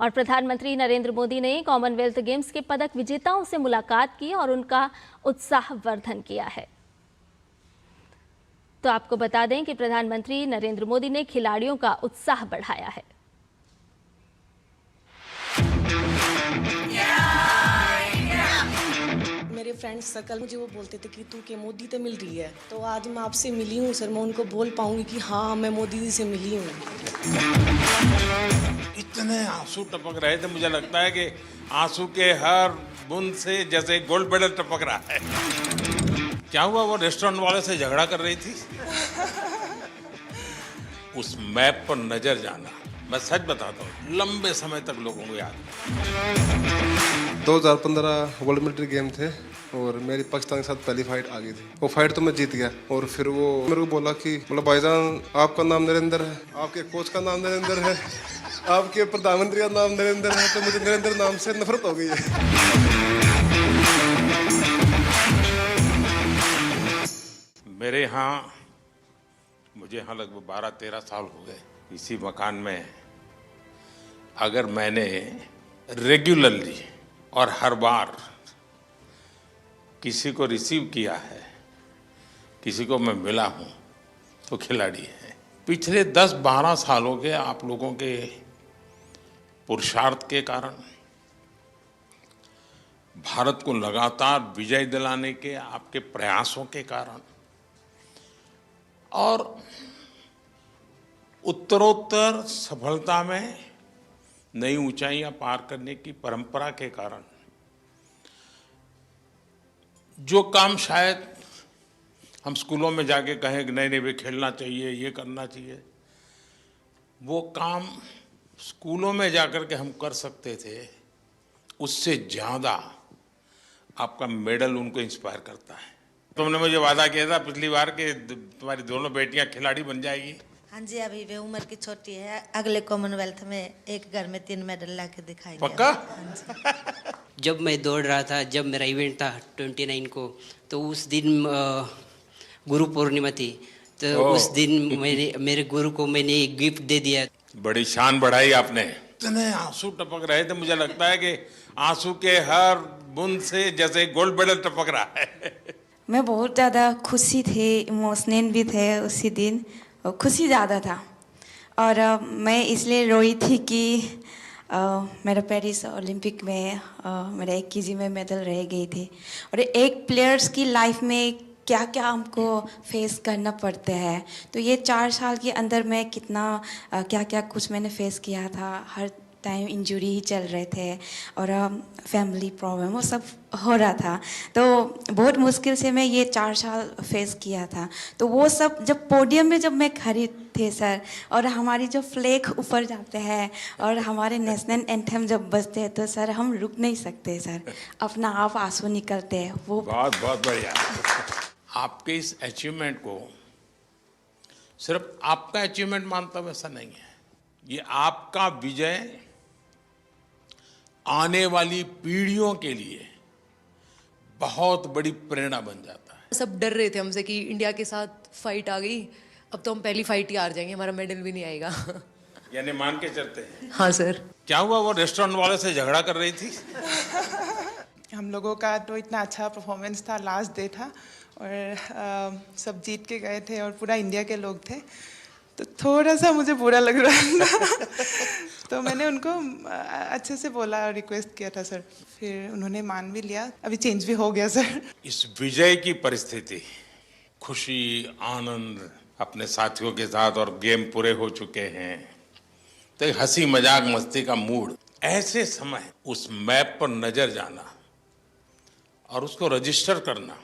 और प्रधानमंत्री नरेंद्र मोदी ने कॉमनवेल्थ गेम्स के पदक विजेताओं से मुलाकात की और उनका उत्साहवर्धन किया है। तो आपको बता दें कि प्रधानमंत्री नरेंद्र मोदी ने खिलाड़ियों का उत्साह बढ़ाया है। मेरे फ्रेंड्स सर्कल मुझे वो बोलते थे कि तू के मोदी से मिल रही है, तो आज मैं आपसे मिली हूँ सर। मैं उनको बोल पाऊंगी कि हाँ, मैं मोदी जी से मिली हूँ। इतने आंसू टपक रहे थे, मुझे लगता है कि आंसू के हर बूंद से जैसे गोल्ड मेडल टपक रहा है। क्या हुआ, वो रेस्टोरेंट वाले से झगड़ा कर रही थी। उस मैप पर नजर जाना, मैं सच बताता हूँ, लंबे समय तक लोगों को याद है। 2015 वर्ल्ड मिलिट्री गेम थे और मेरी पाकिस्तान के साथ पहली फाइट आ गई थी। वो फाइट तो मैं जीत गया और फिर वो मेरे को बोला कि भाईजान आपका नाम नरेंद्र है, आपके कोच का नाम नरेंद्र है, आपके प्रधानमंत्री का नाम नरेंद्र है। तो मुझे नरेंद्र नाम से नफरत हो गई है। मेरे यहाँ, मुझे यहाँ लगभग 12-13 साल हो गए इसी मकान में। अगर मैंने रेगुलरली और हर बार किसी को रिसीव किया है, किसी को मैं मिला हूँ, तो खिलाड़ी है। पिछले 10-12 सालों के आप लोगों के पुरुषार्थ के कारण, भारत को लगातार विजय दिलाने के आपके प्रयासों के कारण और उत्तरोत्तर सफलता में नई ऊंचाइयां पार करने की परंपरा के कारण, जो काम शायद हम स्कूलों में जाके कहें कि नहीं भी खेलना चाहिए, ये करना चाहिए, वो काम स्कूलों में जाकर के हम कर सकते थे, उससे ज़्यादा आपका मेडल उनको इंस्पायर करता है। तुमने मुझे वादा किया था पिछली बार कि तुम्हारी दोनों बेटियां खिलाड़ी बन जाएगी। हाँ जी, अभी वे उम्र की छोटी है, अगले कॉमनवेल्थ में एक घर में 3 मेडल ला के दिखाएंगे। पक्का? जब मैं दौड़ रहा था, जब मेरा इवेंट था 29 को, तो उस दिन गुरु पूर्णिमा थी, तो उस दिन मेरे गुरु को मैंने एक गिफ्ट दे दिया। बड़ी शान बढ़ाई आपने। इतने आंसू टपक रहे थे, मुझे लगता है कि आंसू के हर बूंद से जैसे गोल्ड मेडल टपक रहा है। मैं बहुत ज़्यादा खुशी थी, इमोशनल भी थे उसी दिन, और खुशी ज़्यादा था। और मैं इसलिए रोई थी कि मेरा पेरिस ओलंपिक में मेरा 1 केजी में मेडल रह गई थी। और एक प्लेयर्स की लाइफ में क्या क्या हमको फेस करना पड़ता है, तो ये 4 साल के अंदर मैं कितना क्या क्या कुछ मैंने फेस किया था। हर टाइम इंजरी ही चल रहे थे और फैमिली प्रॉब्लम वो सब हो रहा था, तो बहुत मुश्किल से मैं ये 4 साल फेस किया था। तो वो सब जब पोडियम में जब मैं खड़ी थे सर, और हमारी जो फ्लैग ऊपर जाते हैं और हमारे नेशनल एंथम जब बजते हैं, तो सर हम रुक नहीं सकते सर, अपना आप आंसू निकलते हैं। वो बहुत बहुत बढ़िया। आपके इस अचीवमेंट को सिर्फ आपका अचीवमेंट मानता हूं, ऐसा नहीं है। ये आपका विजय आने वाली पीढ़ियों के लिए बहुत बड़ी प्रेरणा बन जाता है। सब डर रहे थे हमसे कि इंडिया के साथ फाइट आ गई, अब तो हम पहली फाइट ही हार जाएंगे, हमारा मेडल भी नहीं आएगा। यानी मान के चलते हैं। हाँ सर। क्या हुआ, वो रेस्टोरेंट वाले से झगड़ा कर रही थी। हम लोगों का तो इतना अच्छा परफॉर्मेंस था, लास्ट डे था और सब जीत के गए थे और पूरा इंडिया के लोग थे, तो थोड़ा सा मुझे बुरा लग रहा था। तो मैंने उनको अच्छे से बोला और रिक्वेस्ट किया था सर, फिर उन्होंने मान भी लिया, अभी चेंज भी हो गया सर। इस विजय की परिस्थिति, खुशी, आनंद अपने साथियों के साथ, और गेम पूरे हो चुके हैं, तो एक हंसी मजाक मस्ती का मूड, ऐसे समय उस मैप पर नजर जाना और उसको रजिस्टर करना,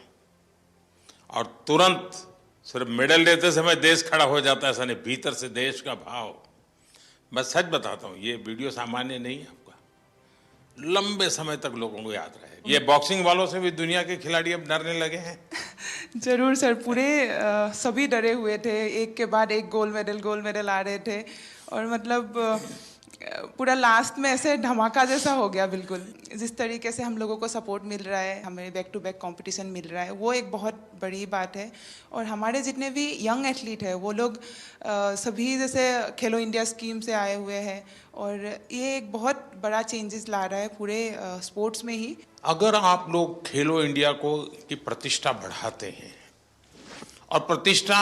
और तुरंत सिर्फ मेडल लेते समय देश खड़ा हो जाता है, ऐसा नहीं, भीतर से देश का भाव। मैं सच बताता हूँ, ये वीडियो सामान्य नहीं है, आपका लंबे समय तक लोगों को याद रहेगा। ये बॉक्सिंग वालों से भी दुनिया के खिलाड़ी अब डरने लगे हैं। जरूर सर, पूरे सभी डरे हुए थे, एक के बाद एक गोल्ड मेडल आ रहे थे, और मतलब पूरा लास्ट में ऐसे धमाका जैसा हो गया बिल्कुल। जिस तरीके से हम लोगों को सपोर्ट मिल रहा है, हमें बैक टू बैक कंपटीशन मिल रहा है, वो एक बहुत बड़ी बात है। और हमारे जितने भी यंग एथलीट हैं वो लोग सभी जैसे खेलो इंडिया स्कीम से आए हुए हैं और ये एक बहुत बड़ा चेंजेस ला रहा है पूरे स्पोर्ट्स में ही। अगर आप लोग खेलो इंडिया को की प्रतिष्ठा बढ़ाते हैं, और प्रतिष्ठा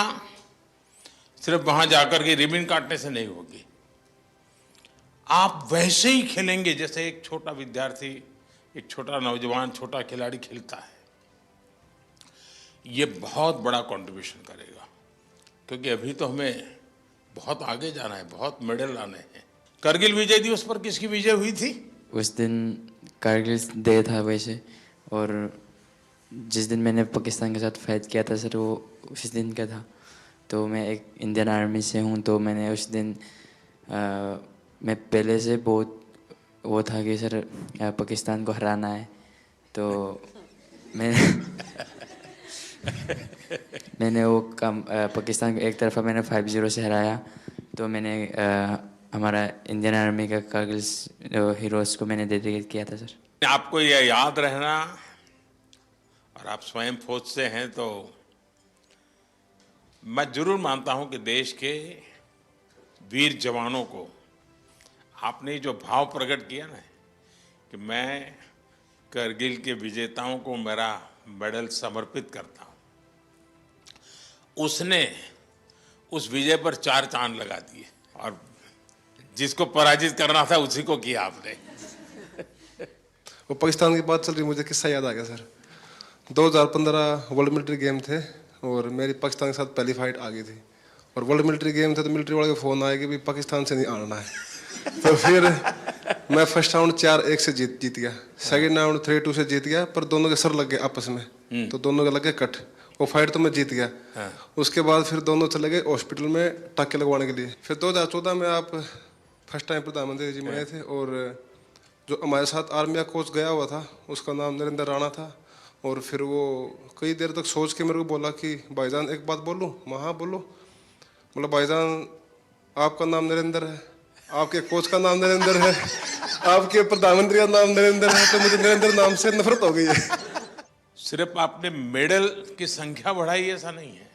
सिर्फ वहां जाकर के रिबन काटने से नहीं होगी, आप वैसे ही खेलेंगे जैसे एक छोटा विद्यार्थी, एक छोटा नौजवान, छोटा खिलाड़ी खेलता है। ये बहुत बड़ा कंट्रीब्यूशन करेगा, क्योंकि अभी तो हमें बहुत आगे जाना है, बहुत मेडल लाने हैं। करगिल विजय दिवस पर किसकी विजय हुई थी? उस दिन कारगिल डे था वैसे, और जिस दिन मैंने पाकिस्तान के साथ फाइट किया था सर, वो उसी दिन का था। तो मैं एक इंडियन आर्मी से हूँ, तो मैंने उस दिन मैं पहले से बहुत वो था कि सर पाकिस्तान को हराना है। तो मैंने वो काम पाकिस्तान को एक तरफा मैंने 5-0 से हराया। तो मैंने हमारा इंडियन आर्मी का कारगिल हीरोज़ को मैंने डेडिकेट किया था सर। आपको ये याद रहना, और आप स्वयं फौज से हैं, तो मैं जरूर मानता हूं कि देश के वीर जवानों को आपने जो भाव प्रकट किया ना कि मैं करगिल के विजेताओं को मेरा मेडल समर्पित करता हूं, उसने उस विजय पर 4 चांद लगा दिए, और जिसको पराजित करना था उसी को किया आपने। वो पाकिस्तान की बात चल रही, मुझे किस्सा याद आ गया सर। 2015 वर्ल्ड मिलिट्री गेम थे और मेरी पाकिस्तान के साथ पहली फाइट आ गई थी। और वर्ल्ड मिलिट्री गेम थे तो मिलिट्री वाले का फ़ोन आया कि भाई पाकिस्तान से नहीं आना है। तो फिर मैं फर्स्ट राउंड 4-1 से जीत गया, सेकंड राउंड 3-2 से जीत गया, पर दोनों के सर लग गए आपस में, तो दोनों के लग गए कट। वो फाइट तो मैं जीत गया। उसके बाद फिर दोनों चले गए हॉस्पिटल में टाँके लगवाने के लिए। फिर 2014 में आप फर्स्ट टाइम प्रधानमंत्री जी बने थे, और जो हमारे साथ आर्मी का कोच गया हुआ था उसका नाम नरेंद्र राणा था। और फिर वो कई देर तक सोच के मेरे को बोला कि भाईजान एक बात बोलूं? मैं हाँ बोलो। बोला भाईजान आपका नाम नरेंद्र है, आपके कोच का नाम नरेंद्र है, आपके प्रधानमंत्री का नाम नरेंद्र है, तो मुझे नरेंद्र नाम से नफरत हो गई है। सिर्फ आपने मेडल की संख्या बढ़ाई ऐसा नहीं है,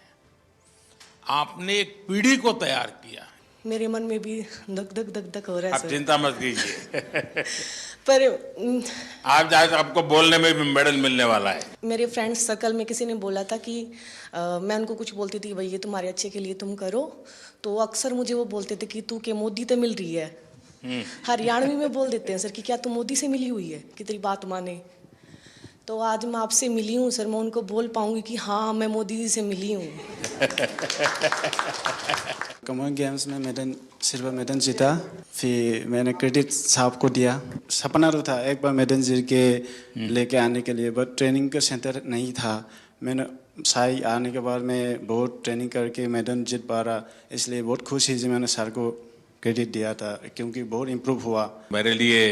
आपने एक पीढ़ी को तैयार किया। मेरे मन में भी धक धक धक धक हो रहा है आप सर। चिंता मत कीजिए। पर आप जाए तो आपको बोलने में भी मेडल मिलने वाला है। मेरे फ्रेंड्स सर्कल में किसी ने बोला था कि मैं उनको कुछ बोलती थी, भाई ये तुम्हारे अच्छे के लिए तुम करो, तो अक्सर मुझे वो बोलते थे कि तू के मोदी तो मिल रही है। हरियाणवी में बोल देते हैं सर कि क्या तू मोदी से मिली हुई है कि तेरी बात माने। तो आज मैं आपसे मिली हूँ सर, मैं उनको बोल पाऊंगी कि हाँ मैं मोदी जी से मिली हूँ। कॉमन गेम्स में मैंने सिल्वर मेडल जीता, फिर मैंने क्रेडिट साहब को दिया। सपना तो था एक बार मेडल जीत के लेके आने के लिए, बट ट्रेनिंग का सेंटर नहीं था। मैंने साई आने के बाद मैं बहुत ट्रेनिंग करके मेडल जीत पा रहा, इसलिए बहुत खुश ही मैंने सर को क्रेडिट दिया था, क्योंकि बहुत इम्प्रूव हुआ। मेरे लिए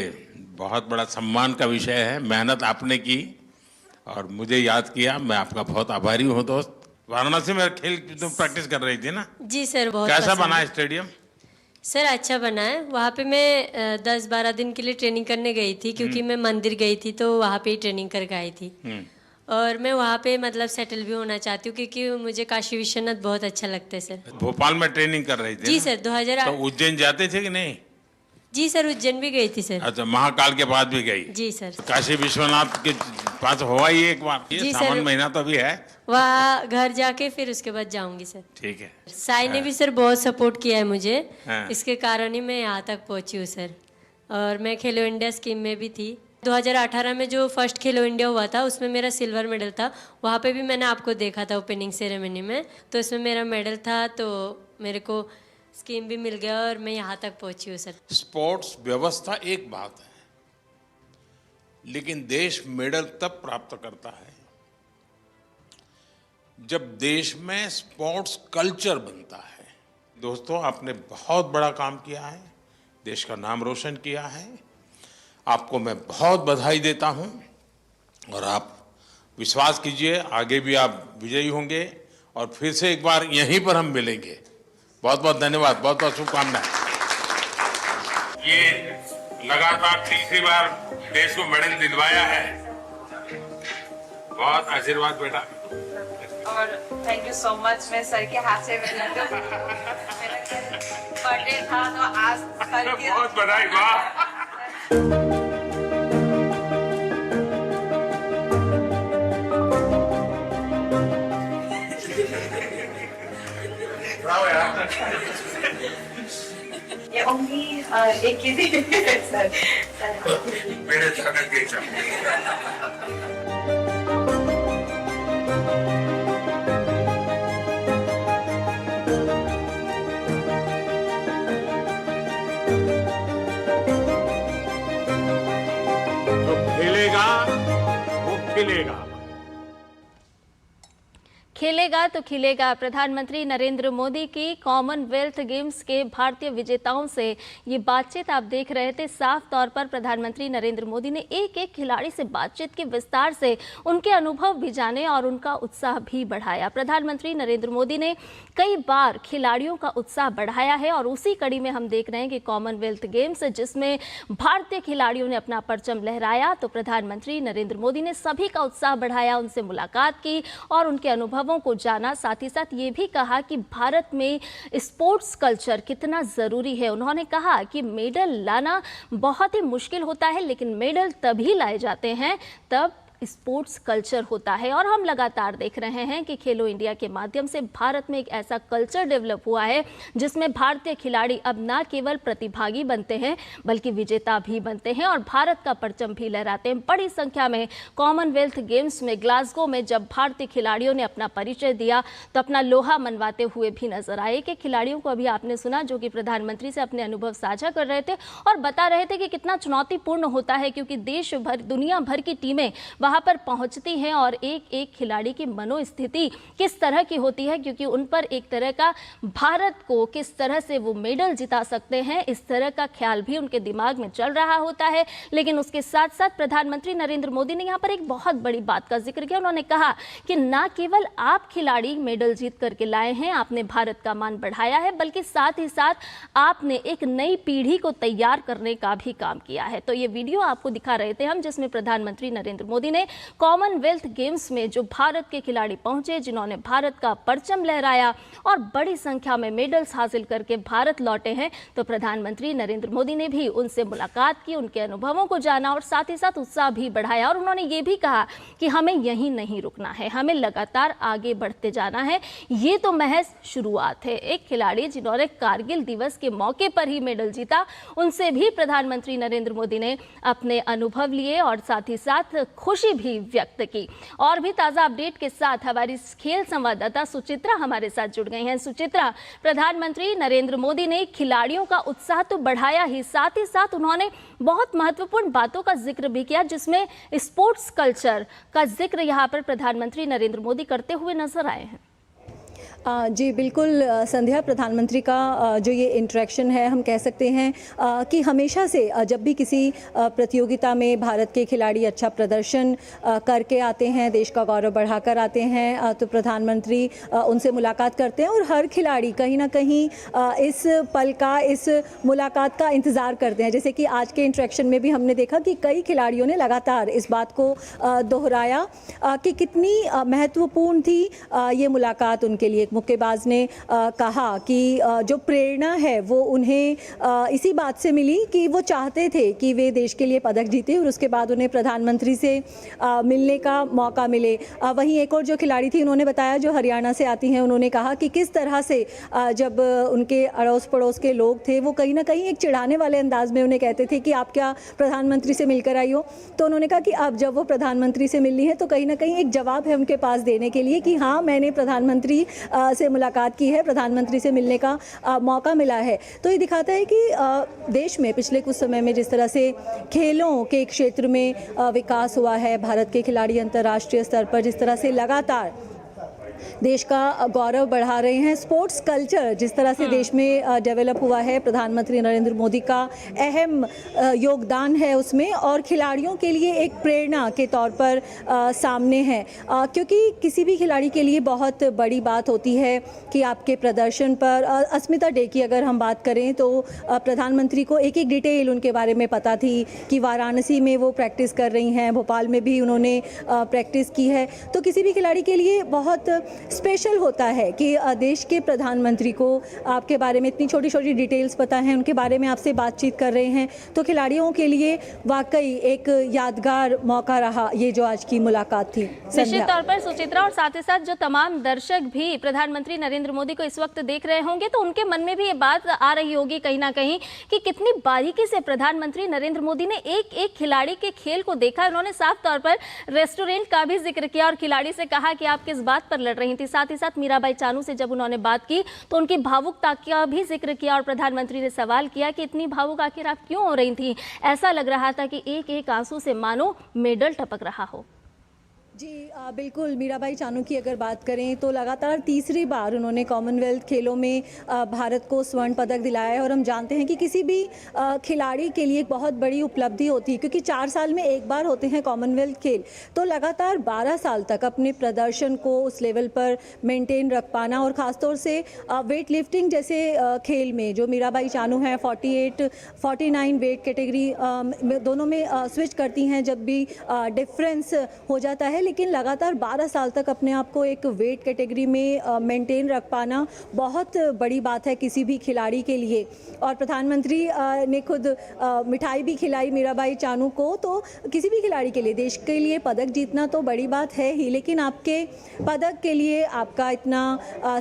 बहुत बड़ा सम्मान का विषय है। मेहनत आपने की और मुझे याद किया, मैं आपका बहुत आभारी हूँ दोस्त। वाराणसी में खेल तुम प्रैक्टिस कर रही थी ना? जी सर, बहुत कैसा बना है स्टेडियम? सर अच्छा बना है। वहाँ पे मैं 10-12 दिन के लिए ट्रेनिंग करने गई थी, क्योंकि मैं मंदिर गई थी तो वहाँ पे ही ट्रेनिंग करके आई थी। और मैं वहाँ पे मतलब सेटल भी होना चाहती हूँ, क्योंकि मुझे काशी विश्वनाथ बहुत अच्छा लगता है सर। भोपाल में ट्रेनिंग कर रही थी? जी सर, 2008। तो उज्जैन जाते थे कि नहीं? जी सर, उज्जैन भी गई थी सर। अच्छा, महाकाल के बाद भी गई? जी सर। काशी विश्वनाथ के पास हुआ ही एक बार? ये सावन महीना तो अभी है। वहाँ घर जाके फिर उसके बाद जाऊंगी सर। ठीक है। साई ने भी सर बहुत सपोर्ट किया है मुझे, इसके कारण ही मैं यहाँ तक पहुँची हूँ सर। और मैं खेलो इंडिया स्कीम में भी थी। 2018 में जो फर्स्ट खेलो इंडिया हुआ था उसमें मेरा सिल्वर मेडल था। वहाँ पे भी मैंने आपको देखा था ओपनिंग सेरेमनी में, तो इसमें मेरा मेडल था, तो मेरे को स्कीम भी मिल गया और मैं यहाँ तक पहुँची हूँ सर। स्पोर्ट्स व्यवस्था एक बात है, लेकिन देश मेडल तब प्राप्त करता है जब देश में स्पोर्ट्स कल्चर बनता है। दोस्तों, आपने बहुत बड़ा काम किया है, देश का नाम रोशन किया है। आपको मैं बहुत बधाई देता हूं और आप विश्वास कीजिए आगे भी आप विजयी होंगे और फिर से एक बार यहीं पर हम मिलेंगे। बहुत बहुत धन्यवाद, बहुत बहुत शुभकामनाएं। ये लगातार तीसरी बार देश को मेडल दिलवाया है। बहुत आशीर्वाद बेटा। और थैंक यू सो मच। मैं सर के हाथ से मेरा बर्थडे था तो आज सर के बहुत बधाई। वाह। ब्रावो यार। ये ओनली एक ही थी सर। मेरे स्वागत के खेलेगा तो खिलेगा। प्रधानमंत्री नरेंद्र मोदी की कॉमनवेल्थ गेम्स के भारतीय विजेताओं से ये बातचीत आप देख रहे थे। साफ तौर पर प्रधानमंत्री नरेंद्र मोदी ने एक एक खिलाड़ी से बातचीत की, विस्तार से उनके अनुभव भी जाने और उनका उत्साह भी बढ़ाया। प्रधानमंत्री नरेंद्र मोदी ने कई बार खिलाड़ियों का उत्साह बढ़ाया है और उसी कड़ी में हम देख रहे हैं कि कॉमनवेल्थ गेम्स जिसमें भारतीय खिलाड़ियों ने अपना परचम लहराया, तो प्रधानमंत्री नरेंद्र मोदी ने सभी का उत्साह बढ़ाया, उनसे मुलाकात की और उनके अनुभवों को जाना। साथ ही साथ ये भी कहा कि भारत में स्पोर्ट्स कल्चर कितना जरूरी है। उन्होंने कहा कि मेडल लाना बहुत ही मुश्किल होता है, लेकिन मेडल तभी लाए जाते हैं तब स्पोर्ट्स कल्चर होता है। और हम लगातार देख रहे हैं कि खेलो इंडिया के माध्यम से भारत में एक ऐसा कल्चर डेवलप हुआ है जिसमें भारतीय खिलाड़ी अब ना केवल प्रतिभागी बनते हैं बल्कि विजेता भी बनते हैं और भारत का परचम भी लहराते हैं। बड़ी संख्या में कॉमनवेल्थ गेम्स में ग्लासगो में जब भारतीय खिलाड़ियों ने अपना परिचय दिया तो अपना लोहा मनवाते हुए भी नजर आए। कि खिलाड़ियों को अभी आपने सुना जो कि प्रधानमंत्री से अपने अनुभव साझा कर रहे थे और बता रहे थे कि कितना चुनौतीपूर्ण होता है, क्योंकि देश भर दुनिया भर की टीमें वहां पर पहुंचती हैं और एक एक खिलाड़ी की मनोस्थिति किस तरह की होती है, क्योंकि उन पर एक तरह का भारत को किस तरह से वो मेडल जिता सकते हैं इस तरह का ख्याल भी उनके दिमाग में चल रहा होता है। लेकिन उसके साथ साथ प्रधानमंत्री नरेंद्र मोदी ने यहाँ पर एक बहुत बड़ी बात का जिक्र किया। उन्होंने कहा कि ना केवल आप खिलाड़ी मेडल जीत करके लाए हैं, आपने भारत का मान बढ़ाया है, बल्कि साथ ही साथ आपने एक नई पीढ़ी को तैयार करने का भी काम किया है। तो ये वीडियो आपको दिखा रहे थे हम, जिसमें प्रधानमंत्री नरेंद्र मोदी ने कॉमनवेल्थ गेम्स में जो भारत के खिलाड़ी पहुंचे, जिन्होंने भारत का परचम लहराया और बड़ी संख्या में मेडल्स हासिल करके भारत लौटे हैं, तो प्रधानमंत्री नरेंद्र मोदी ने भी उनसे मुलाकात की, उनके अनुभवों को जाना और साथ ही साथ उत्साह भी बढ़ाया। और उन्होंने ये भी कहा कि हमें यहीं नहीं रुकना है, हमें लगातार आगे बढ़ते जाना है। ये तो महज शुरुआत है। एक खिलाड़ी जिन्होंने कारगिल दिवस के मौके पर ही मेडल जीता, उनसे भी प्रधानमंत्री नरेंद्र मोदी ने अपने अनुभव लिए और साथ ही साथ खुशी भी व्यक्त की। और भी ताजा अपडेट के साथ हमारी खेल संवाददाता सुचित्रा हमारे साथ जुड़ गई हैं। सुचित्रा, प्रधानमंत्री नरेंद्र मोदी ने खिलाड़ियों का उत्साह तो बढ़ाया ही, साथ ही साथ उन्होंने बहुत महत्वपूर्ण बातों का जिक्र भी किया, जिसमें स्पोर्ट्स कल्चर का जिक्र यहाँ पर प्रधानमंत्री नरेंद्र मोदी करते हुए नजर आए हैं। जी बिल्कुल संध्या, प्रधानमंत्री का जो ये इंटरेक्शन है, हम कह सकते हैं कि हमेशा से जब भी किसी प्रतियोगिता में भारत के खिलाड़ी अच्छा प्रदर्शन करके आते हैं, देश का गौरव बढ़ाकर आते हैं, तो प्रधानमंत्री उनसे मुलाकात करते हैं और हर खिलाड़ी कहीं ना कहीं इस पल का, इस मुलाकात का इंतज़ार करते हैं। जैसे कि आज के इंटरेक्शन में भी हमने देखा कि कई खिलाड़ियों ने लगातार इस बात को दोहराया कि कितनी महत्वपूर्ण थी ये मुलाकात उनके लिए। मुक्केबाज ने कहा कि जो प्रेरणा है वो उन्हें इसी बात से मिली कि वो चाहते थे कि वे देश के लिए पदक जीते और उसके बाद उन्हें प्रधानमंत्री से मिलने का मौका मिले। वहीं एक और जो खिलाड़ी थी, उन्होंने बताया, जो हरियाणा से आती हैं, उन्होंने कहा कि किस तरह से जब उनके अड़ोस पड़ोस के लोग थे वो कहीं ना कहीं एक चिढ़ाने वाले अंदाज में उन्हें कहते थे कि आप क्या प्रधानमंत्री से मिलकर आई हो। तो उन्होंने कहा कि अब जब वो प्रधानमंत्री से मिलनी है तो कहीं ना कहीं एक जवाब है उनके पास देने के लिए कि हाँ, मैंने प्रधानमंत्री से मुलाकात की है, प्रधानमंत्री से मिलने का मौका मिला है। तो ये दिखाता है कि देश में पिछले कुछ समय में जिस तरह से खेलों के क्षेत्र में विकास हुआ है, भारत के खिलाड़ी अंतर्राष्ट्रीय स्तर पर जिस तरह से लगातार देश का गौरव बढ़ा रहे हैं। स्पोर्ट्स कल्चर जिस तरह से देश में डेवलप हुआ है, प्रधानमंत्री नरेंद्र मोदी का अहम योगदान है उसमें, और खिलाड़ियों के लिए एक प्रेरणा के तौर पर सामने है, क्योंकि किसी भी खिलाड़ी के लिए बहुत बड़ी बात होती है कि आपके प्रदर्शन पर, अस्मिता डे की अगर हम बात करें तो प्रधानमंत्री को एक एक डिटेल उनके बारे में पता थी कि वाराणसी में वो प्रैक्टिस कर रही हैं, भोपाल में भी उन्होंने प्रैक्टिस की है। तो किसी भी खिलाड़ी के लिए बहुत स्पेशल होता है कि देश के प्रधानमंत्री को आपके बारे में इतनी छोटी छोटी डिटेल्स पता हैं, उनके बारे में आपसे बातचीत कर रहे हैं। तो खिलाड़ियों के लिए वाकई एक यादगार मौका रहा ये जो आज की मुलाकात थी। निश्चित तौर पर सुचित्रा, और साथ ही साथ जो तमाम दर्शक भी प्रधानमंत्री नरेंद्र मोदी को इस वक्त देख रहे होंगे तो उनके मन में भी ये बात आ रही होगी कहीं ना कहीं कि कितनी बारीकी से प्रधानमंत्री नरेंद्र मोदी ने एक एक खिलाड़ी के खेल को देखा। उन्होंने साफ तौर पर रेस्टोरेंट का भी जिक्र किया और खिलाड़ी से कहा कि आप किस बात पर लड़ रही थी। साथ ही साथ मीराबाई चानू से जब उन्होंने बात की तो उनकी भावुकता का भी जिक्र किया और प्रधानमंत्री ने सवाल किया कि इतनी भावुक आखिर आप क्यों हो रही थी। ऐसा लग रहा था कि एक एक आंसू से मानो मेडल टपक रहा हो। जी बिल्कुल, मीराबाई चानू की अगर बात करें तो लगातार तीसरी बार उन्होंने कॉमनवेल्थ खेलों में भारत को स्वर्ण पदक दिलाया है, और हम जानते हैं कि किसी भी खिलाड़ी के लिए एक बहुत बड़ी उपलब्धि होती है, क्योंकि 4 साल में एक बार होते हैं कॉमनवेल्थ खेल। तो लगातार 12 साल तक अपने प्रदर्शन को उस लेवल पर मेंटेन रख पाना, और ख़ासतौर से वेट लिफ्टिंग जैसे खेल में जो मीराबाई चानू हैं 48-49 वेट कैटेगरी दोनों में स्विच करती हैं जब भी डिफरेंस हो जाता है, लेकिन लगातार 12 साल तक अपने आप को एक वेट कैटेगरी में मेंटेन रख पाना बहुत बड़ी बात है किसी भी खिलाड़ी के लिए। और प्रधानमंत्री ने खुद मिठाई भी खिलाई मीराबाई चानू को। तो किसी भी खिलाड़ी के लिए देश के लिए पदक जीतना तो बड़ी बात है ही, लेकिन आपके पदक के लिए आपका इतना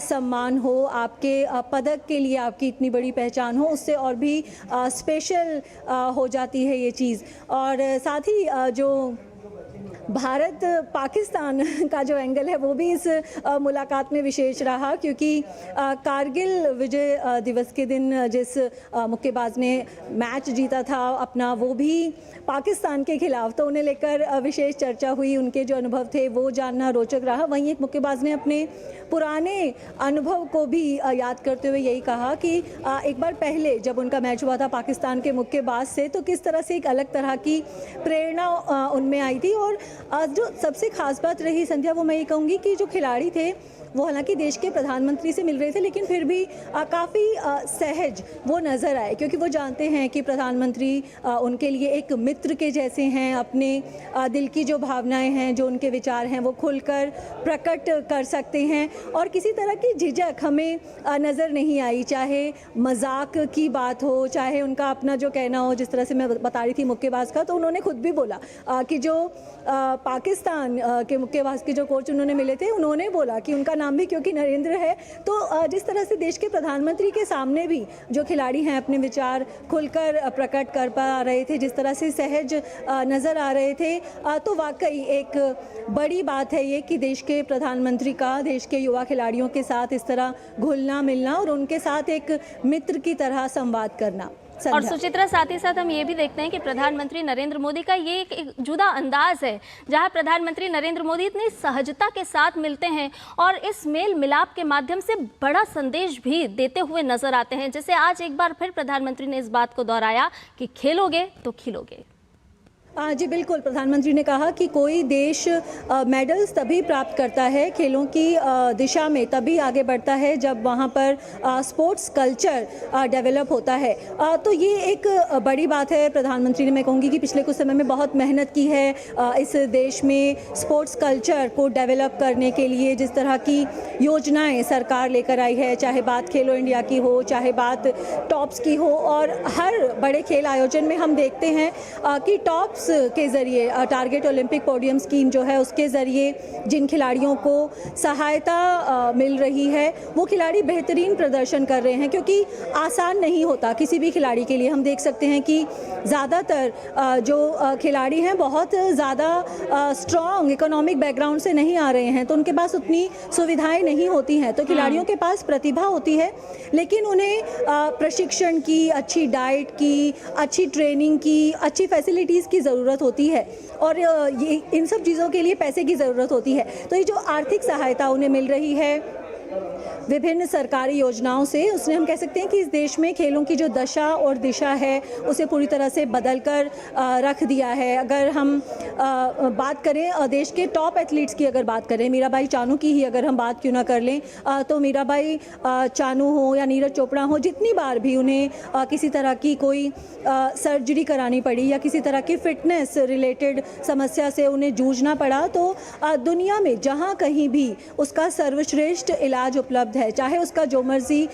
सम्मान हो, आपके पदक के लिए आपकी इतनी बड़ी पहचान हो, उससे और भी स्पेशल हो जाती है ये चीज़। और साथ ही जो भारत पाकिस्तान का जो एंगल है वो भी इस मुलाकात में विशेष रहा, क्योंकि कारगिल विजय दिवस के दिन जिस मुक्केबाज ने मैच जीता था अपना, वो भी पाकिस्तान के खिलाफ, तो उन्हें लेकर विशेष चर्चा हुई। उनके जो अनुभव थे वो जानना रोचक रहा। वहीं एक मुक्केबाज ने अपने पुराने अनुभव को भी याद करते हुए यही कहा कि एक बार पहले जब उनका मैच हुआ था पाकिस्तान के मुक्केबाज से, तो किस तरह से एक अलग तरह की प्रेरणा उनमें आई थी। और जो सबसे खास बात रही संध्या, वो मैं ये कहूँगी कि जो खिलाड़ी थे वो हालांकि देश के प्रधानमंत्री से मिल रहे थे, लेकिन फिर भी काफ़ी सहज वो नज़र आए, क्योंकि वो जानते हैं कि प्रधानमंत्री उनके लिए एक मित्र के जैसे हैं। अपने दिल की जो भावनाएं हैं, जो उनके विचार हैं, वो खुलकर प्रकट कर सकते हैं, और किसी तरह की झिझक हमें नज़र नहीं आई, चाहे मजाक की बात हो, चाहे उनका अपना जो कहना हो। जिस तरह से मैं बता रही थी मुक्केबाज का, तो उन्होंने खुद भी बोला कि जो पाकिस्तान के मुक्केबाज के जो कोच उन्होंने मिले थे, उन्होंने बोला कि उनका नाम भी क्योंकि नरेंद्र है। तो जिस तरह से देश के प्रधानमंत्री के सामने भी जो खिलाड़ी हैं अपने विचार खुलकर प्रकट कर पा रहे थे, जिस तरह से सहज नज़र आ रहे थे, तो वाकई एक बड़ी बात है ये कि देश के प्रधानमंत्री का देश के युवा खिलाड़ियों के साथ इस तरह घुलना मिलना और उनके साथ एक मित्र की तरह संवाद करना। और सुचित्रा, साथ ही साथ हम ये भी देखते हैं कि प्रधानमंत्री नरेंद्र मोदी का ये एक जुदा अंदाज है, जहां प्रधानमंत्री नरेंद्र मोदी इतनी सहजता के साथ मिलते हैं और इस मेल मिलाप के माध्यम से बड़ा संदेश भी देते हुए नजर आते हैं। जैसे आज एक बार फिर प्रधानमंत्री ने इस बात को दोहराया कि खेलोगे तो खिलोगे। जी बिल्कुल, प्रधानमंत्री ने कहा कि कोई देश मेडल्स तभी प्राप्त करता है, खेलों की दिशा में तभी आगे बढ़ता है जब वहाँ पर स्पोर्ट्स कल्चर डेवलप होता है। तो ये एक बड़ी बात है। प्रधानमंत्री ने, मैं कहूँगी कि पिछले कुछ समय में बहुत मेहनत की है इस देश में स्पोर्ट्स कल्चर को डेवलप करने के लिए। जिस तरह की योजनाएं सरकार लेकर आई है, चाहे बात खेलो इंडिया की हो, चाहे बात टॉप्स की हो, और हर बड़े खेल आयोजन में हम देखते हैं कि टॉप्स के ज़रिए टारगेट ओलंपिक पोडियम स्कीम जो है उसके ज़रिए जिन खिलाड़ियों को सहायता मिल रही है, वो खिलाड़ी बेहतरीन प्रदर्शन कर रहे हैं, क्योंकि आसान नहीं होता किसी भी खिलाड़ी के लिए। हम देख सकते हैं कि ज़्यादातर जो खिलाड़ी हैं बहुत ज़्यादा स्ट्रॉन्ग इकोनॉमिक बैकग्राउंड से नहीं आ रहे हैं, तो उनके पास उतनी सुविधाएं नहीं होती हैं। तो खिलाड़ियों के पास प्रतिभा होती है, लेकिन उन्हें प्रशिक्षण की, अच्छी डाइट की, अच्छी ट्रेनिंग की, अच्छी फैसिलिटीज़ की ज़रूरत होती है और ये इन सब चीज़ों के लिए पैसे की ज़रूरत होती है। तो ये जो आर्थिक सहायता उन्हें मिल रही है विभिन्न सरकारी योजनाओं से, उसने हम कह सकते हैं कि इस देश में खेलों की जो दशा और दिशा है उसे पूरी तरह से बदल कर रख दिया है। अगर हम बात करें देश के टॉप एथलीट्स की, अगर बात करें मीराबाई चानू की ही अगर हम बात क्यों ना कर लें, तो मीराबाई चानू हो या नीरज चोपड़ा हो, जितनी बार भी उन्हें किसी तरह की कोई सर्जरी करानी पड़ी या किसी तरह की फिटनेस रिलेटेड समस्या से उन्हें जूझना पड़ा, तो दुनिया में जहाँ कहीं भी उसका सर्वश्रेष्ठ इलाज उपलब्ध है, चाहे उसका जो मर्जी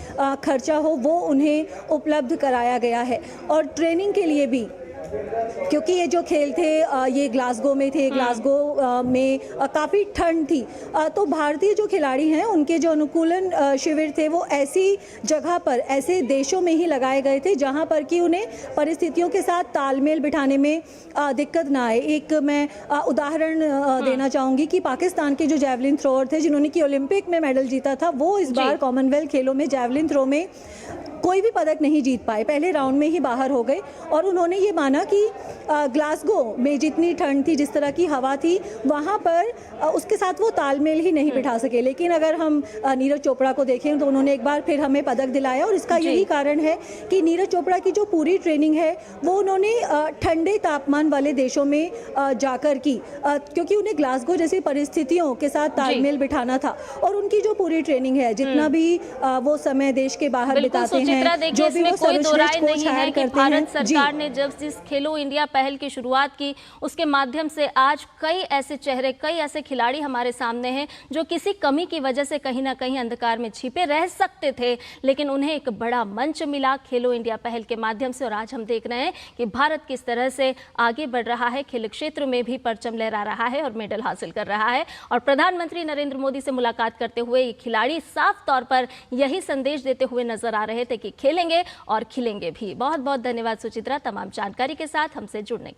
खर्चा हो वो उन्हें उपलब्ध कराया गया है। और ट्रेनिंग के लिए भी, क्योंकि ये जो खेल थे ये ग्लासगो में थे, ग्लासगो में काफ़ी ठंड थी, तो भारतीय जो खिलाड़ी हैं उनके जो अनुकूलन शिविर थे वो ऐसी जगह पर, ऐसे देशों में ही लगाए गए थे जहां पर कि उन्हें परिस्थितियों के साथ तालमेल बिठाने में दिक्कत ना आए। एक मैं उदाहरण देना चाहूँगी कि पाकिस्तान के जो जैवलिन थ्रोअर थे जिन्होंने कि ओलंपिक में मेडल जीता था, वो इस बार कॉमनवेल्थ खेलों में जैवलिन थ्रो में कोई भी पदक नहीं जीत पाए, पहले राउंड में ही बाहर हो गए। और उन्होंने ये माना कि ग्लासगो में जितनी ठंड थी, जिस तरह की हवा थी, वहाँ पर उसके साथ वो तालमेल ही नहीं बिठा सके। लेकिन अगर हम नीरज चोपड़ा को देखें तो उन्होंने एक बार फिर हमें पदक दिलाया, और इसका यही कारण है कि नीरज चोपड़ा की जो पूरी ट्रेनिंग है वो उन्होंने ठंडे तापमान वाले देशों में जाकर की, क्योंकि उन्हें ग्लासगो जैसी परिस्थितियों के साथ तालमेल बिठाना था। और उनकी जो पूरी ट्रेनिंग है, जितना भी वो समय देश के बाहर बिताते हैं, देखिए इसमें कोई दो राय नहीं है कि भारत सरकार ने जब जिस खेलो इंडिया पहल की शुरुआत की, उसके माध्यम से आज कई ऐसे चेहरे, कई ऐसे खिलाड़ी हमारे सामने हैं जो किसी कमी की वजह से कहीं ना कहीं अंधकार में छिपे रह सकते थे, लेकिन उन्हें एक बड़ा मंच मिला खेलो इंडिया पहल के माध्यम से। और आज हम देख रहे हैं कि भारत किस तरह से आगे बढ़ रहा है, खेल क्षेत्र में भी परचम लहरा रहा है और मेडल हासिल कर रहा है। और प्रधानमंत्री नरेंद्र मोदी से मुलाकात करते हुए ये खिलाड़ी साफ तौर पर यही संदेश देते हुए नजर आ रहे थे कि खेलेंगे और खिलेंगे भी। बहुत बहुत धन्यवाद सुचित्रा, तमाम जानकारी के साथ हमसे जुड़ने के लिए।